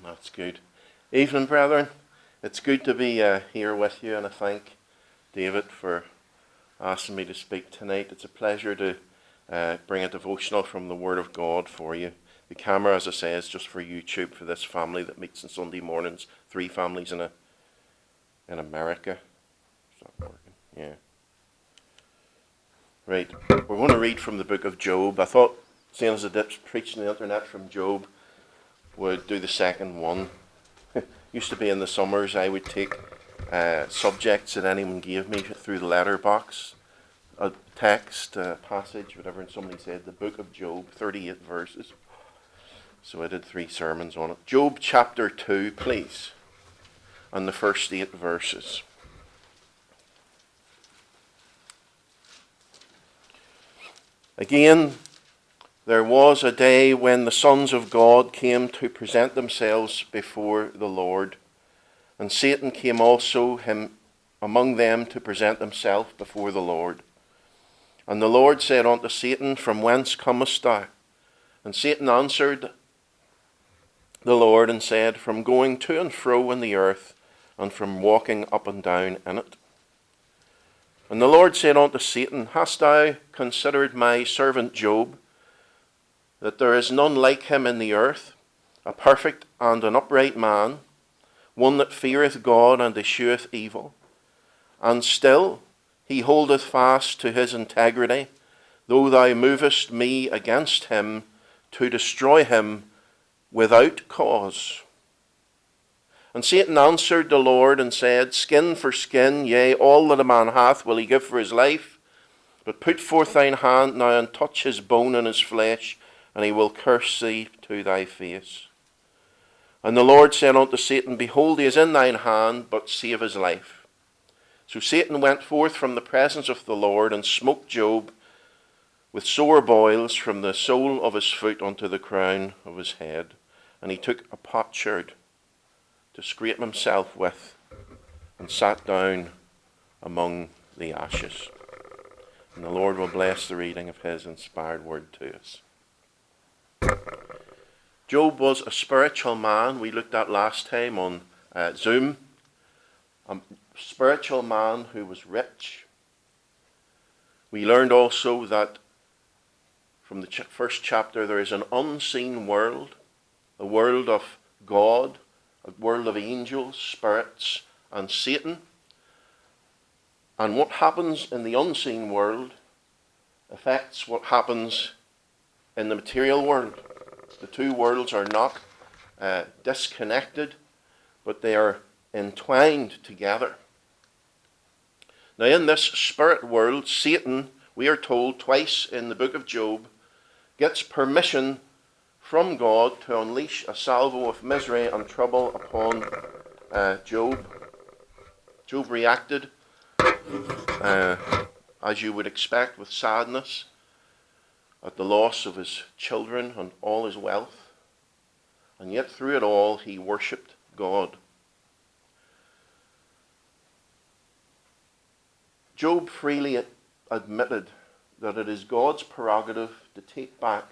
That's good. Evening, brethren. It's good to be here with you, and I thank David for asking me to speak tonight. It's a pleasure to bring a devotional from the Word of God for you. The camera, as I say, is just for YouTube, for this family that meets on Sunday mornings. 3 families in America. Is that working? Yeah. Right. We're going to read from the book of Job. I thought, seeing as I did preaching the internet from Job, would do the second one. Used to be in the summers, I would take subjects that anyone gave me through the letterbox, a text, a passage, whatever, and somebody said the book of Job, 38 verses. So I did 3 sermons on it. Job chapter 2, please, and the first 8 verses. Again, there was a day when the sons of God came to present themselves before the Lord, and Satan came also among them to present himself before the Lord. And the Lord said unto Satan, From whence comest thou? And Satan answered the Lord and said, From going to and fro in the earth, and from walking up and down in it. And the Lord said unto Satan, Hast thou considered my servant Job, that there is none like him in the earth, a perfect and an upright man, one that feareth God and escheweth evil? And still he holdeth fast to his integrity, though thou movest me against him to destroy him without cause. And Satan answered the Lord and said, Skin for skin, yea, all that a man hath will he give for his life. But put forth thine hand now and touch his bone and his flesh, and he will curse thee to thy face. And the Lord said unto Satan, Behold, he is in thine hand, but save his life. So Satan went forth from the presence of the Lord, and smote Job with sore boils from the sole of his foot unto the crown of his head. And he took a potsherd to scrape himself with, and sat down among the ashes. And the Lord will bless the reading of his inspired word to us. Job was a spiritual man. We looked at last time on Zoom. A spiritual man who was rich. We learned also that from the first chapter there is an unseen world, a world of God, a world of angels, spirits, and Satan. And what happens in the unseen world affects what happens in the material world. The 2 worlds are not disconnected, but they are entwined together. Now, in this spirit world, Satan, we are told twice in the book of Job, gets permission from God to unleash a salvo of misery and trouble upon Job. Job reacted, as you would expect, with sadness at the loss of his children and all his wealth. And yet through it all, he worshipped God. Job freely admitted that it is God's prerogative to take back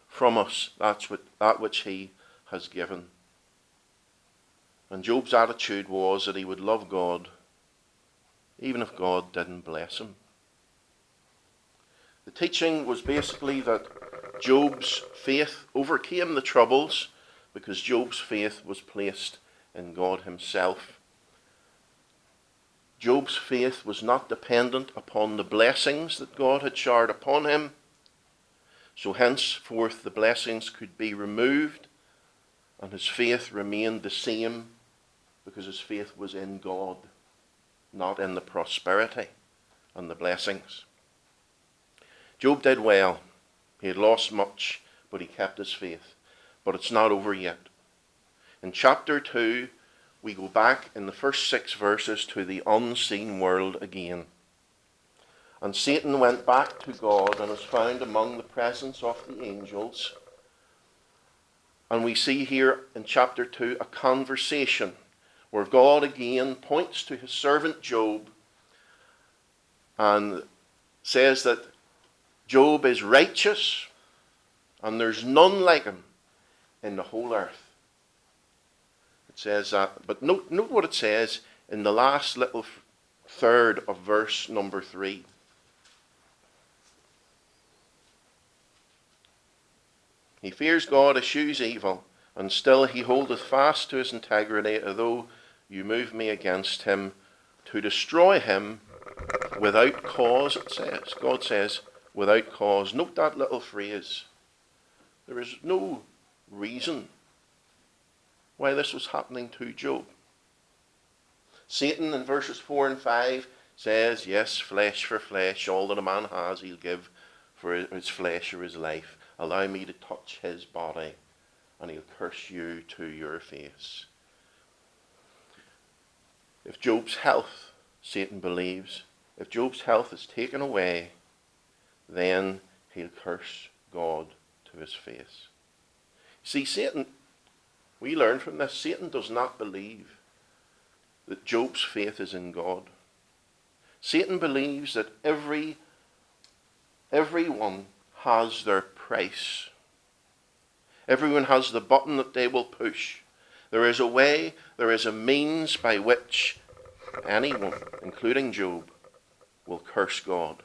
from us that which he has given. And Job's attitude was that he would love God even if God didn't bless him. The teaching was basically that Job's faith overcame the troubles because Job's faith was placed in God himself. Job's faith was not dependent upon the blessings that God had showered upon him. So henceforth the blessings could be removed and his faith remained the same because his faith was in God, not in the prosperity and the blessings. Job did well. He had lost much, but he kept his faith. But it's not over yet. In chapter 2, we go back in the first 6 verses to the unseen world again. And Satan went back to God and is found among the presence of the angels. And we see here in chapter 2 a conversation where God again points to his servant Job and says that Job is righteous and there's none like him in the whole earth. It says that. But note what it says in the last little third of verse number 3. He fears God, eschews evil, and still he holdeth fast to his integrity, although you move me against him to destroy him without cause, it says. God says, without cause. Note that little phrase. There is no reason why this was happening to Job. Satan in verses 4 and 5 says, yes, flesh for flesh, all that a man has he'll give for his flesh or his life. Allow me to touch his body, and he'll curse you to your face. If Job's health, Satan believes, if Job's health is taken away, then he'll curse God to his face. See, Satan, we learn from this, Satan does not believe that Job's faith is in God. Satan believes that everyone has their price. Everyone has the button that they will push. There is a way, there is a means by which anyone, including Job, will curse God.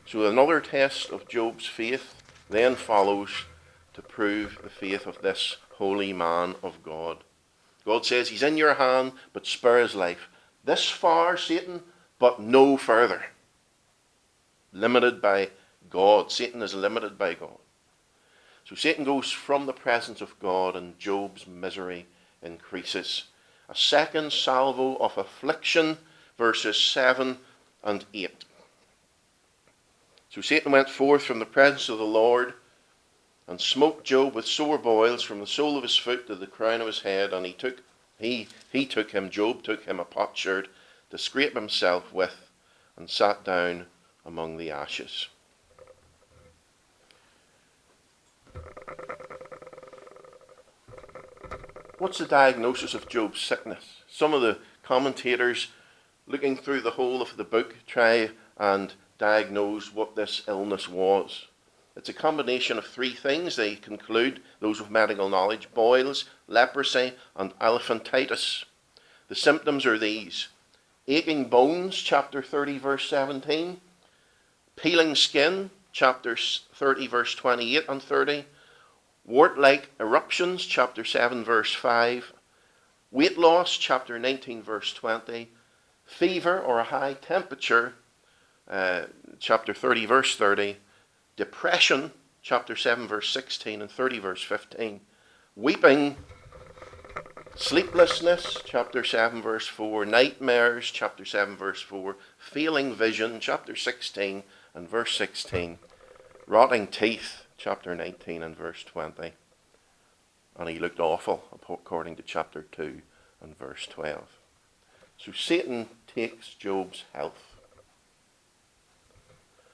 So another test of Job's faith then follows to prove the faith of this holy man of God. God says, he's in your hand, but spare his life. This far, Satan, but no further. Limited by God. Satan is limited by God. So Satan goes from the presence of God, and Job's misery increases. A second salvo of affliction, verses 7 and 8. So Satan went forth from the presence of the Lord, and smote Job with sore boils from the sole of his foot to the crown of his head, and Job took him a potsherd to scrape himself with, and sat down among the ashes. What's the diagnosis of Job's sickness? Some of the commentators, looking through the whole of the book, try and diagnose what this illness was. It's a combination of three things, they conclude, those with medical knowledge: boils, leprosy, and elephantitis. The symptoms are these: aching bones, chapter 30, verse 17, peeling skin, chapter 30, verse 28 and 30, wart-like eruptions, chapter 7, verse 5, weight loss, chapter 19, verse 20, fever or a high temperature, chapter 30, verse 30, depression, chapter 7, verse 16 and 30, verse 15, weeping, sleeplessness, chapter 7, verse 4, nightmares, chapter 7, verse 4, failing vision, chapter 16 and verse 16, rotting teeth, chapter 19 and verse 20, and he looked awful, according to chapter 2 and verse 12. So Satan takes Job's health.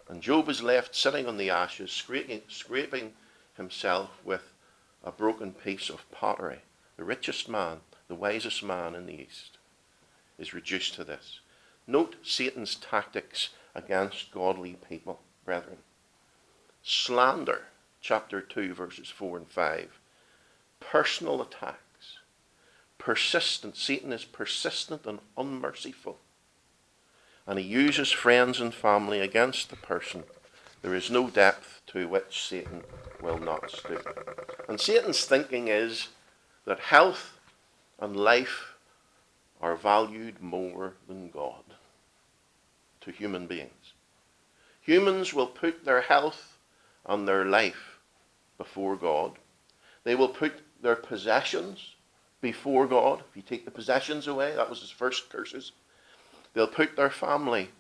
And Job is left sitting on the ashes, scraping himself with a broken piece of pottery. The richest man, the wisest man in the East, is reduced to this. Note Satan's tactics against godly people, brethren. Slander, chapter 2, verses 4 and 5. Personal attacks. Persistent. Satan is persistent and unmerciful. And he uses friends and family against the person. There is no depth to which Satan will not stoop. And Satan's thinking is that health and life are valued more than God to human beings. Humans will put their health and their life before God. They will put their possessions before God. If you take the possessions away, that was his first curses. They'll put their family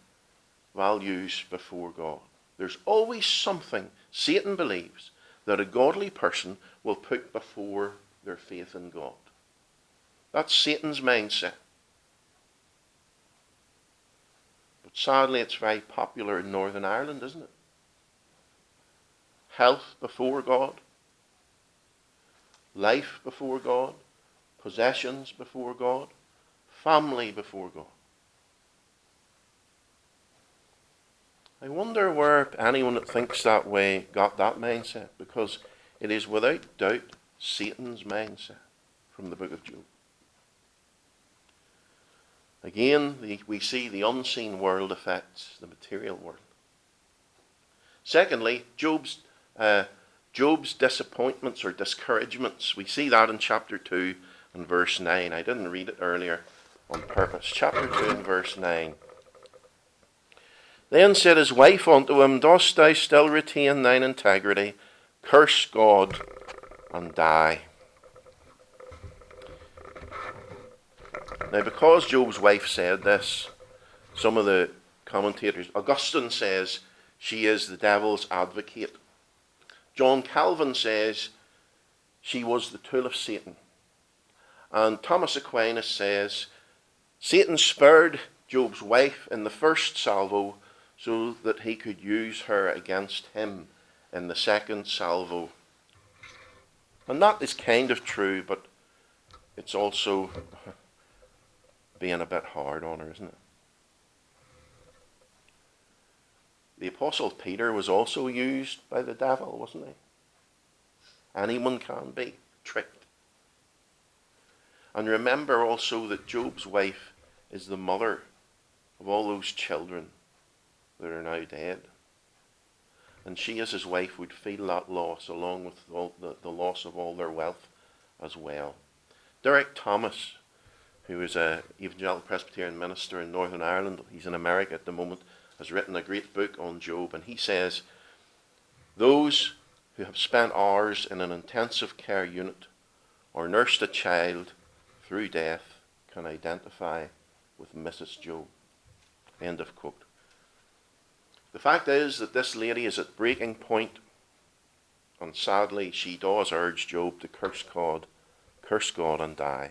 values before God. There's always something Satan believes that a godly person will put before their faith in God. That's Satan's mindset. But sadly, it's very popular in Northern Ireland, isn't it? Health before God, life before God, possessions before God, family before God. I wonder where anyone that thinks that way got that mindset, because it is without doubt Satan's mindset. from the book of Job. Again, we see the unseen world affects the material world. Secondly, Job's disappointments or discouragements. We see that in chapter 2 and verse 9. I didn't read it earlier on purpose. Chapter 2 and verse 9. Then said his wife unto him, Dost thou still retain thine integrity? Curse God and die. Now, because Job's wife said this, some of the commentators, Augustine says she is the devil's advocate. John Calvin says she was the tool of Satan. And Thomas Aquinas says Satan spared Job's wife in the first salvo so that he could use her against him in the second salvo. And that is kind of true, but it's also being a bit hard on her, isn't it? The Apostle Peter was also used by the devil, wasn't he? Anyone can be tricked. And remember also that Job's wife is the mother of all those children that are now dead. And she as his wife would feel that loss along with the loss of all their wealth as well. Derek Thomas, who is an evangelical Presbyterian minister in Northern Ireland, he's in America at the moment, has written a great book on Job, and he says, those who have spent hours in an intensive care unit or nursed a child through death can identify with Mrs. Job. End of quote. The fact is that this lady is at breaking point, and sadly she does urge Job to curse God and die.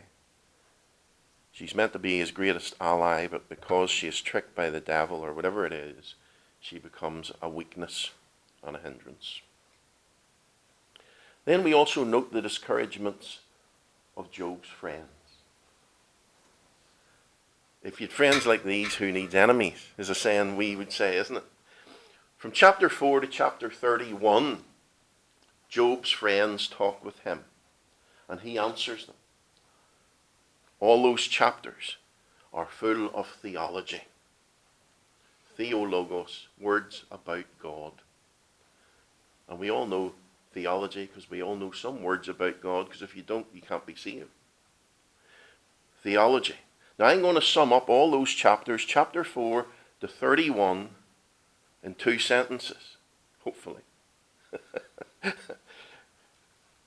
She's meant to be his greatest ally, but because she is tricked by the devil or whatever it is, she becomes a weakness and a hindrance. Then we also note the discouragements of Job's friends. If you had friends like these, who needs enemies, is a saying we would say, isn't it? From chapter 4 to chapter 31, Job's friends talk with him, and he answers them. All those chapters are full of theology. Theologos, words about God. And we all know theology because we all know some words about God, because if you don't, you can't be saved. Theology. Now I'm going to sum up all those chapters, chapter 4 to 31, in 2 sentences, hopefully.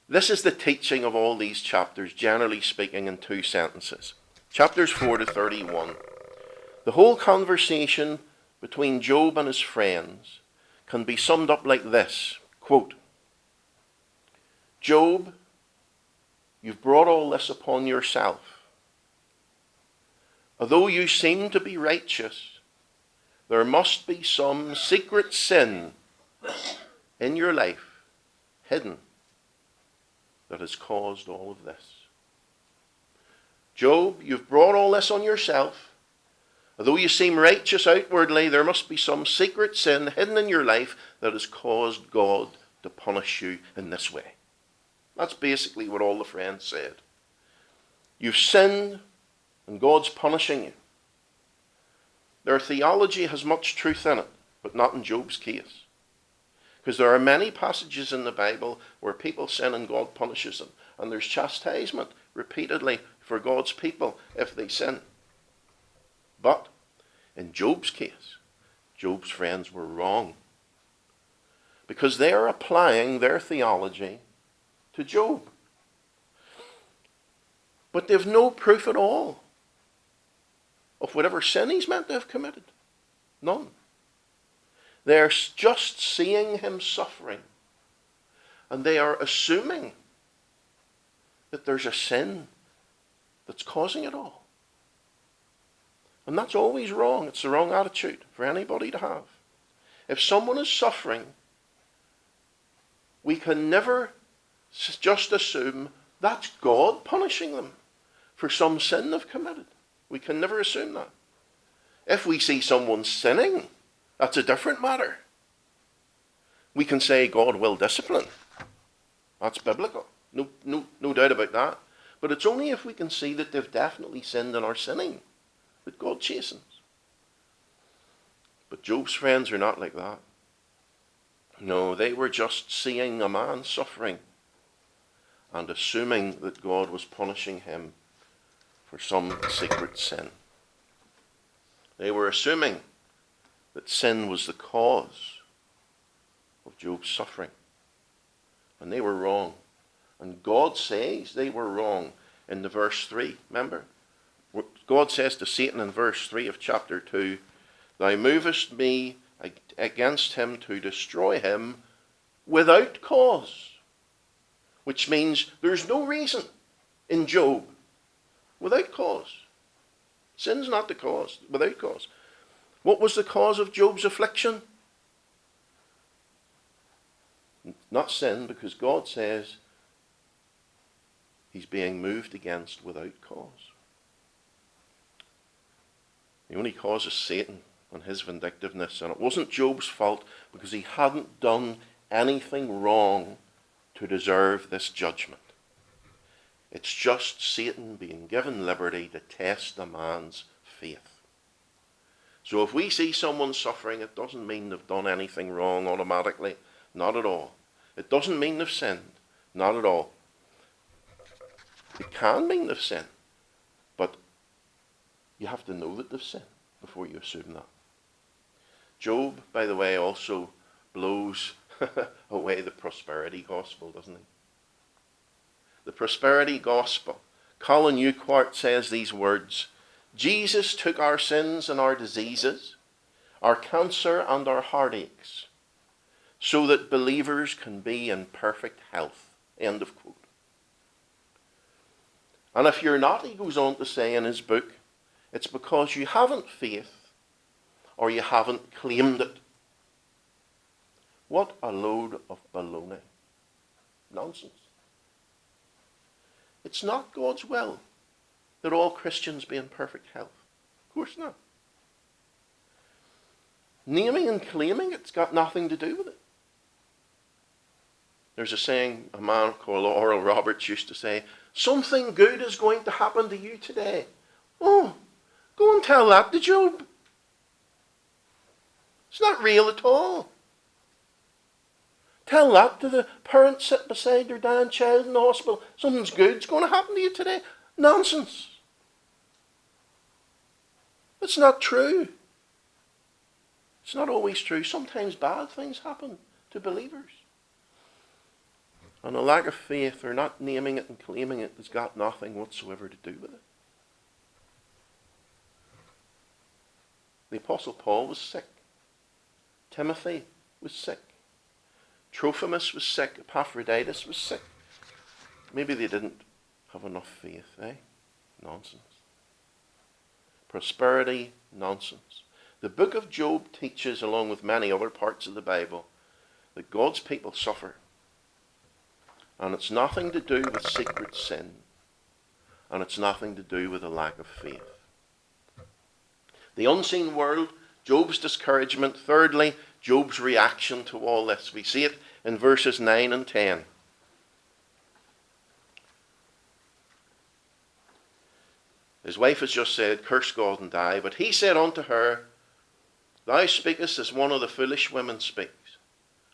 This is the teaching of all these chapters, generally speaking, in 2 sentences. Chapters 4 to 31. The whole conversation between Job and his friends can be summed up like this, quote, Job, you've brought all this upon yourself. Although you seem to be righteous, there must be some secret sin in your life, hidden, that has caused all of this. Job, you've brought all this on yourself. Although you seem righteous outwardly, there must be some secret sin hidden in your life that has caused God to punish you in this way. That's basically what all the friends said. You've sinned and God's punishing you. Their theology has much truth in it, but not in Job's case. Because there are many passages in the Bible where people sin and God punishes them. And there's chastisement repeatedly for God's people if they sin. But in Job's case, Job's friends were wrong. Because they are applying their theology to Job. But they've no proof at all of whatever sin he's meant to have committed. None. They're just seeing him suffering. And they are assuming that there's a sin that's causing it all. And that's always wrong. It's the wrong attitude for anybody to have. If someone is suffering, we can never just assume that's God punishing them for some sin they've committed. We can never assume that. If we see someone sinning, that's a different matter. We can say God will discipline. That's biblical. No doubt about that. But it's only if we can see that they've definitely sinned and are sinning that God chastens. But Job's friends are not like that. No, they were just seeing a man suffering and assuming that God was punishing him for some secret sin. They were assuming that sin was the cause of Job's suffering. And they were wrong. And God says they were wrong in the verse 3. Remember? God says to Satan in verse 3 of chapter 2, "Thou movest me against him to destroy him without cause." Which means there's no reason in Job. Without cause. Sin's not the cause. Without cause. What was the cause of Job's affliction? Not sin, because God says he's being moved against without cause. The only cause is Satan and his vindictiveness. And it wasn't Job's fault because he hadn't done anything wrong to deserve this judgment. It's just Satan being given liberty to test a man's faith. So if we see someone suffering, it doesn't mean they've done anything wrong automatically. Not at all. It doesn't mean they've sinned. Not at all. It can mean they've sinned. But you have to know that they've sinned before you assume that. Job, by the way, also blows away the prosperity gospel, doesn't he? The prosperity gospel. Colin Newquart says these words, "Jesus took our sins and our diseases, our cancer and our heartaches, so that believers can be in perfect health." End of quote. And if you're not, he goes on to say in his book, it's because you haven't faith or you haven't claimed it. What a load of baloney. Nonsense. It's not God's will that all Christians be in perfect health. Of course not. Naming and claiming it's got nothing to do with it. There's a saying a man called Oral Roberts used to say, "Something good is going to happen to you today." Oh, go and tell that to Job. It's not real at all. Tell that to the parent sitting beside their dying child in the hospital. Something's good's going to happen to you today. Nonsense. It's not true. It's not always true. Sometimes bad things happen to believers. And a lack of faith or not naming it and claiming it has got nothing whatsoever to do with it. The Apostle Paul was sick. Timothy was sick. Trophimus was sick. Epaphroditus was sick. Maybe they didn't have enough faith, eh? Nonsense. Prosperity, nonsense. The book of Job teaches, along with many other parts of the Bible, that God's people suffer. And it's nothing to do with secret sin. And it's nothing to do with a lack of faith. The unseen world, Job's discouragement. Thirdly, Job's reaction to all this. We see it in verses 9 and 10. His wife has just said, "Curse God and die." But he said unto her, "Thou speakest as one of the foolish women speaks.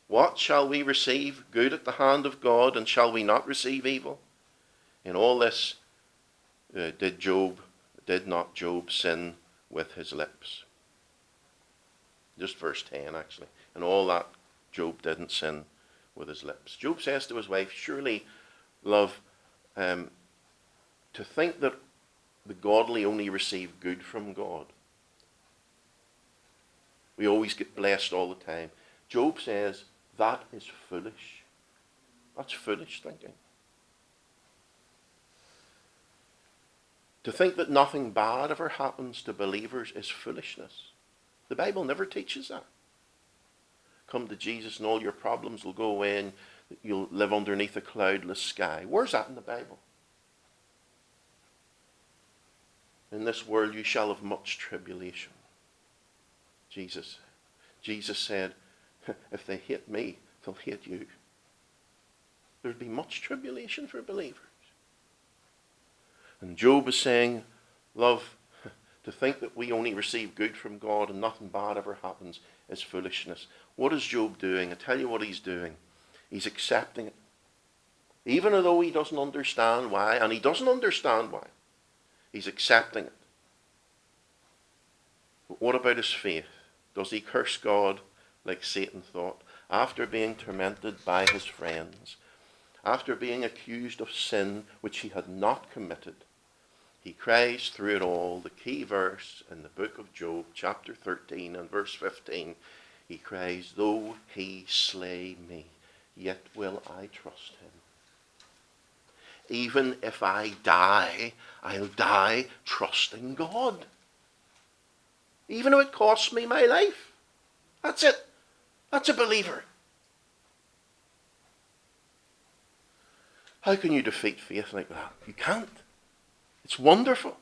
What shall we receive good at the hand of God, and shall we not receive evil?" In all this did not Job sin with his lips. Just verse 10 actually. And all that Job didn't sin with his lips. Job says to his wife, "Surely, love, to think that the godly only receive good from God. We always get blessed all the time." Job says, that is foolish. That's foolish thinking. To think that nothing bad ever happens to believers is foolishness. The Bible never teaches that. Come to Jesus and all your problems will go away and you'll live underneath a cloudless sky. Where's that in the Bible? In this world you shall have much tribulation. Jesus said, if they hate me, they'll hate you. There'd be much tribulation for believers. And Job is saying, love, to think that we only receive good from God and nothing bad ever happens is foolishness. What is Job doing? I tell you what he's doing. He's accepting it. Even though he doesn't understand why, and he doesn't understand why, he's accepting it. But what about his faith? Does he curse God like Satan thought? After being tormented by his friends, after being accused of sin which he had not committed, he cries through it all, the key verse in the book of Job, chapter 13 and verse 15, he cries, though he slay me, yet will I trust him. Even if I die, I'll die trusting God. Even if it costs me my life. That's it. That's a believer. How can you defeat faith like that? You can't. It's wonderful.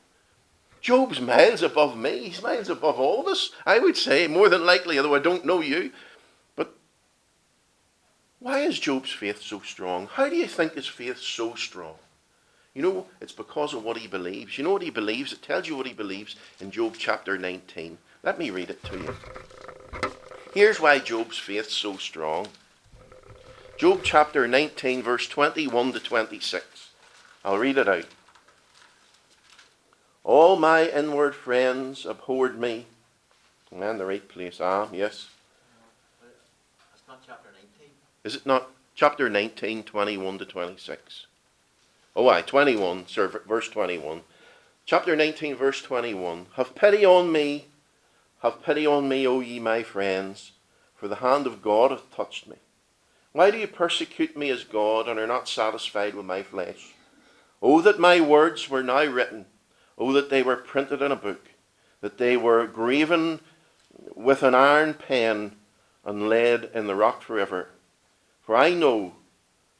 Job's miles above me. He's miles above all of us, I would say, more than likely, although I don't know you. But why is Job's faith so strong? How do you think his faith's so strong? You know, it's because of what he believes. You know what he believes? It tells you what he believes in Job chapter 19. Let me read it to you. Here's why Job's faith's so strong. Job chapter 19, verse 21 to 26. I'll read it out. All my inward friends abhorred me. I'm in the right place. Yes. It's not chapter 19. Is it not? Chapter 19, 21 to 26. Oh, aye, 21, sir, verse 21. Chapter 19, verse 21. Have pity on me, O ye my friends, for the hand of God hath touched me. Why do you persecute me as God, and are not satisfied with my flesh? Oh, that my words were now written. Oh, that they were printed in a book, that they were graven with an iron pen and laid in the rock forever. For I know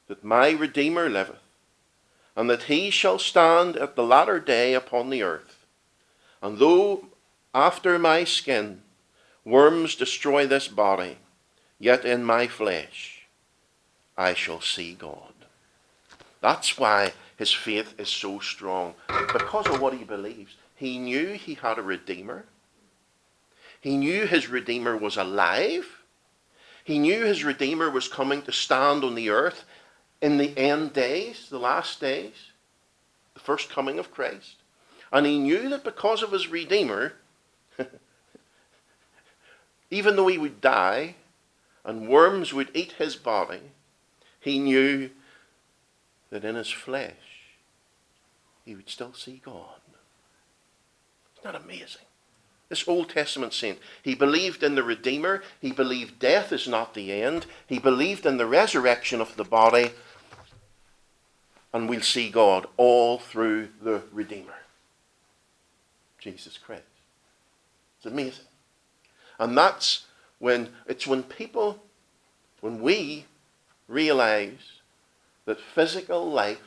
that my Redeemer liveth, and that he shall stand at the latter day upon the earth. And though after my skin worms destroy this body, yet in my flesh I shall see God. That's why his faith is so strong, because of what he believes. He knew he had a Redeemer. He knew his Redeemer was alive. He knew his Redeemer was coming to stand on the earth in the end days, the last days, the first coming of Christ. And he knew that because of his Redeemer, even though he would die and worms would eat his body, he knew that in his flesh he would still see God. Isn't that amazing? This Old Testament saint, he believed in the Redeemer. He believed death is not the end. He believed in the resurrection of the body. And we'll see God all through the Redeemer, Jesus Christ. It's amazing. And that's when we realize that physical life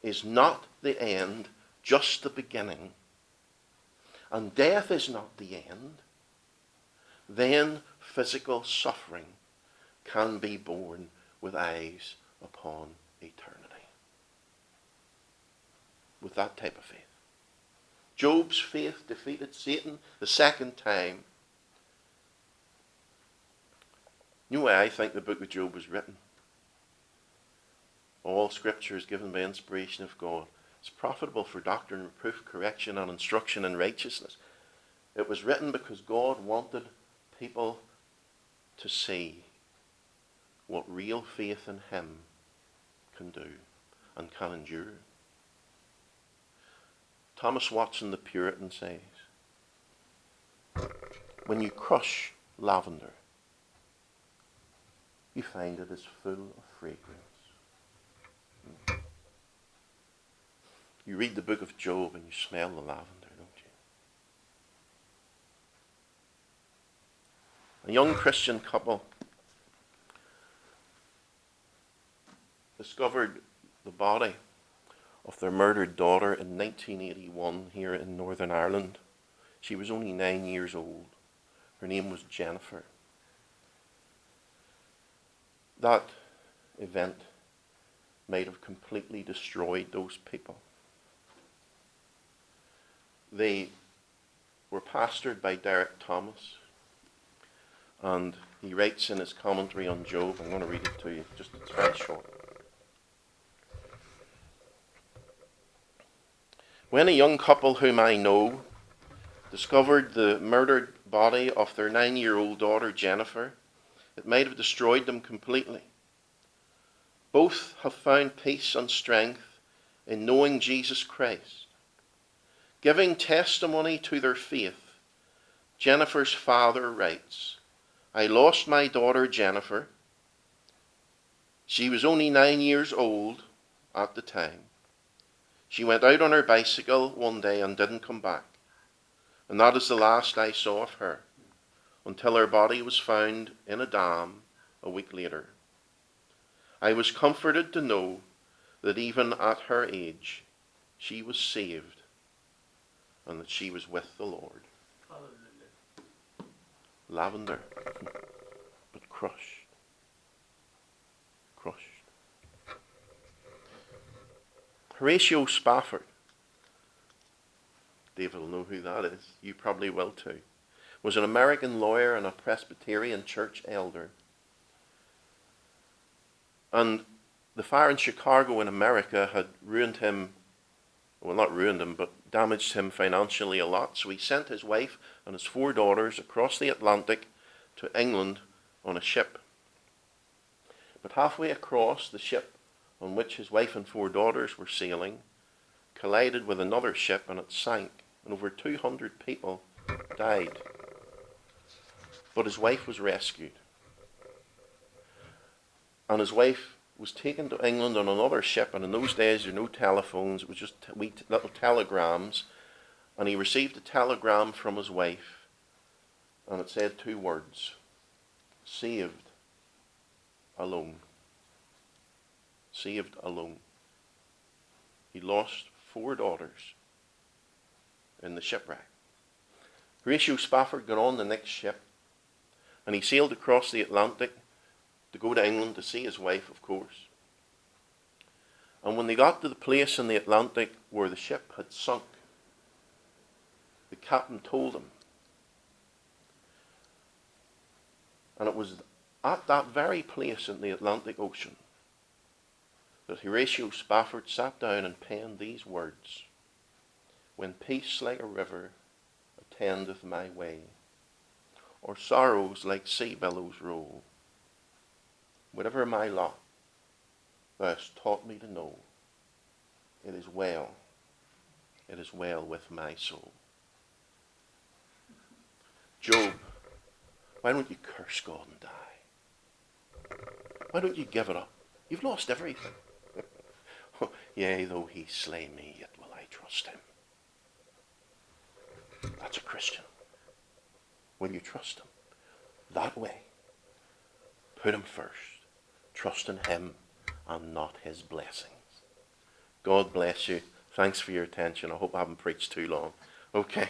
is not the end, just the beginning, and death is not the end, then physical suffering can be borne with eyes upon eternity. With that type of faith. Job's faith defeated Satan the second time. You know why I think the book of Job was written? All scripture is given by inspiration of God. It's profitable for doctrine, reproof, correction, and instruction in righteousness. It was written because God wanted people to see what real faith in him can do and can endure. Thomas Watson the Puritan says, when you crush lavender, you find it is full of fragrance. You read the book of Job and you smell the lavender, don't you? A young Christian couple discovered the body of their murdered daughter in 1981 here in Northern Ireland. She was only 9 years old. Her name was Jennifer. That event might have completely destroyed those people. they were pastored by Derek Thomas, and he writes in his commentary on Job, I'm going to read it to you, just it's very short. When a young couple whom I know discovered the murdered body of their 9-year-old daughter Jennifer, it might have destroyed them completely. Both have found peace and strength in knowing Jesus Christ. Giving testimony to their faith, Jennifer's father writes, I lost my daughter Jennifer. She was only 9 years old at the time. She went out on her bicycle one day and didn't come back. And that is the last I saw of her, until her body was found in a dam a week later. I was comforted to know that even at her age, she was saved and that she was with the Lord. Hallelujah. Lavender, but crushed. Crushed. Horatio Spafford, David will know who that is, you probably will too, was an American lawyer and a Presbyterian church elder. And the fire in Chicago in America had ruined him, well, not ruined him, but damaged him financially a lot. So he sent his wife and his 4 daughters across the Atlantic to England on a ship. But halfway across, the ship on which his wife and 4 daughters were sailing collided with another ship and it sank, and over 200 people died. But his wife was rescued. And his wife was taken to England on another ship, and in those days there were no telephones, it was just little telegrams. And he received a telegram from his wife, and it said 2 words, saved alone. Saved alone. He lost 4 daughters in the shipwreck. Horatio Spafford got on the next ship, and he sailed across the Atlantic to go to England to see his wife, of course. And when they got to the place in the Atlantic where the ship had sunk, the captain told him. And it was at that very place in the Atlantic Ocean that Horatio Spafford sat down and penned these words, when peace like a river attendeth my way, or sorrows like sea billows roll, whatever my lot, thou hast taught me to know, it is well with my soul. Job, why don't you curse God and die? Why don't you give it up? You've lost everything. Yea, though he slay me, yet will I trust him. That's a Christian. Will you trust him? That way. Put him first. Trust in him and not his blessings. God bless you. Thanks for your attention. I hope I haven't preached too long. Okay.